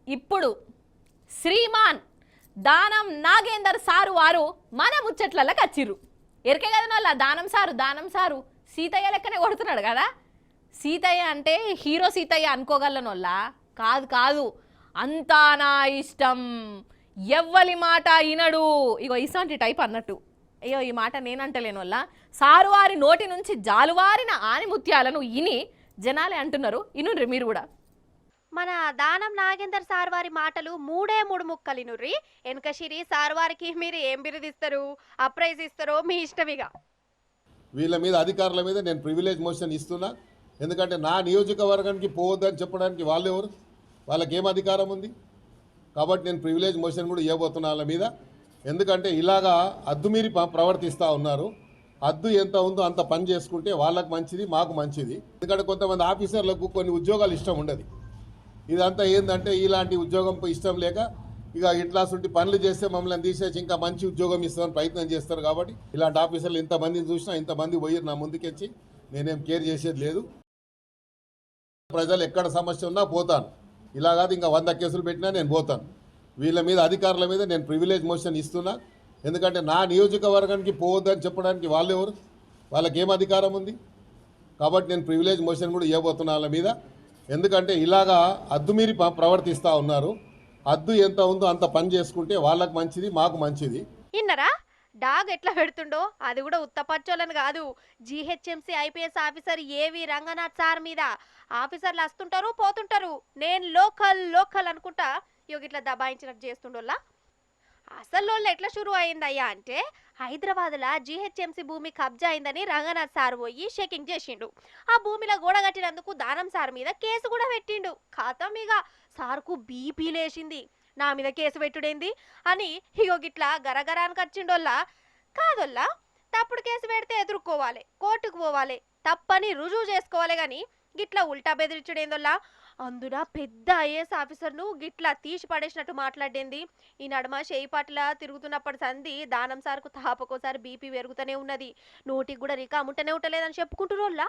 ఇప్పుడు శ్రీమాన్ దానం నాగేందర్ సారు వారు మన ముచ్చట్లకి వచ్చిర్రు. ఎరికే కదా వాళ్ళ దానం సారు సీతయ్య లెక్కనే కొడుతున్నాడు కదా. సీతయ్య అంటే హీరో సీతయ్య అనుకోగలనోళ్ళ కాదు కాదు, అంతా నా ఇష్టం, ఎవ్వలి మాట ఇనడు, ఇగో ఇసంటి టైప్ అన్నట్టు. అయ్యో ఈ మాట నేనంటలేను వల్ల సారు వారి నోటి నుంచి జాలువారిన ఆనిముత్యాలను ఇని జనాలే అంటున్నారు. ఇనుండ్రి మీరు కూడా. మన దానం నాగేందర్ సార్ వారి మాటలు మూడే మూడు ముక్కలినుర్రి. వెనకశిరి సార్ వారికి మీరు ఏం బిరుదిస్తారు, అప్రైజ్ ఇస్తారో మీ ఇష్టమిగా. వీళ్ళ మీద అధికారుల మీద నేను ప్రివిలేజ్ మోషన్ ఇస్తున్నా. ఎందుకంటే నా నియోజకవర్గానికి పోవద్దని చెప్పడానికి వాళ్ళు ఎవరు, వాళ్ళకి ఏం అధికారం ఉంది? కాబట్టి నేను ప్రివిలేజ్ మోషన్ కూడా ఇవ్వబోతున్నా వాళ్ళ మీద. ఎందుకంటే ఇలాగా అద్దుమీరి ప్రవర్తిస్తూ ఉన్నారు. అద్దు ఎంత ఉందో అంత పని చేసుకుంటే వాళ్ళకు మంచిది, మాకు మంచిది. ఎందుకంటే కొంతమంది ఆఫీసర్లకు కొన్ని ఉద్యోగాలు ఇష్టం ఉండదు. ఇదంతా ఏంటంటే ఇలాంటి ఉద్యోగం ఇష్టం లేక ఇక ఇట్లాంటి పనులు చేస్తే మమ్మల్ని తీసేసి ఇంకా మంచి ఉద్యోగం ఇస్తామని ప్రయత్నం చేస్తారు. కాబట్టి ఇలాంటి ఆఫీసర్లు ఇంతమందిని చూసినా ఇంతమంది పోయి నా ముందుకెచ్చి నేనేం కేర్ చేసేది లేదు. ప్రజలు ఎక్కడ సమస్య ఉన్నా పోతాను, ఇలా కాదు ఇంకా 100 కేసులు పెట్టినా నేను పోతాను. వీళ్ళ మీద అధికారుల మీద నేను ప్రివిలేజ్ మోషన్ ఇస్తున్నా. ఎందుకంటే నా నియోజకవర్గానికి పోవద్దని చెప్పడానికి వాళ్ళు ఎవరు, వాళ్ళకి ఏం అధికారం ఉంది? కాబట్టి నేను ప్రివిలేజ్ మోషన్ కూడా ఇవ్వబోతున్నా వాళ్ళ మీద. ఎందుకంటే ఇలాగా అద్దుమీరి ప్రవర్తిస్తూ ఉన్నారు. అద్దు ఎంత ఉందో అంత పని చేసుకుంటే వాళ్ళకు మంచిది, మాకు మంచిది. ఇన్నరా డాగ్ ఎట్లా పెడుతుండో, అది కూడా ఉత్తపచ్చోళ్ళని కాదు, జీహెచ్ఎంసీ ఐపీఎస్ ఆఫీసర్ ఏవి రంగనాథ్ సార్ మీద. ఆఫీసర్లు వస్తుంటారు పోతుంటారు, నేను లోకల్ అనుకుంటా ఇట్లా దబాయించినట్టు చేస్తుండోళ్ళ. అసలు వాళ్ళు ఎట్లా షురు అయిందయ్యా అంటే, హైదరాబాద్లో జీహెచ్ఎంసీ భూమి కబ్జా అయిందని రంగనాథ్ సార్ పోయి చెకింగ్ చేసిండు. ఆ భూమిలో గోడ కట్టినందుకు దానం సార్ మీద కేసు కూడా పెట్టిండు. ఖాతం ఇక సార్కు బీపీ లేచింది. నా మీద కేసు పెట్టుడేంది అని గిట్లా గరగరానికి వచ్చిండోల్లా. కాదోల్లా, తప్పుడు కేసు పెడితే ఎదుర్కోవాలి, కోర్టుకు పోవాలి, తప్పని రుజువు చేసుకోవాలి. కానీ గిట్లా ఉల్టా బెదిరించుడేందోల్లా. అందున పెద్ద ఐఏఎస్ ఆఫీసర్ను గిట్లా తీసి పడేసినట్టు మాట్లాడేంది. ఈ నడుమ చేయి పట్ల తిరుగుతున్నప్పటి సంది దానం సార్కు తాపకోసారి బీపీ పెరుగుతూనే ఉన్నది. నోటికి కూడా రికాముంటనే ఉంటలేదని చెప్పుకుంటురోల్లా.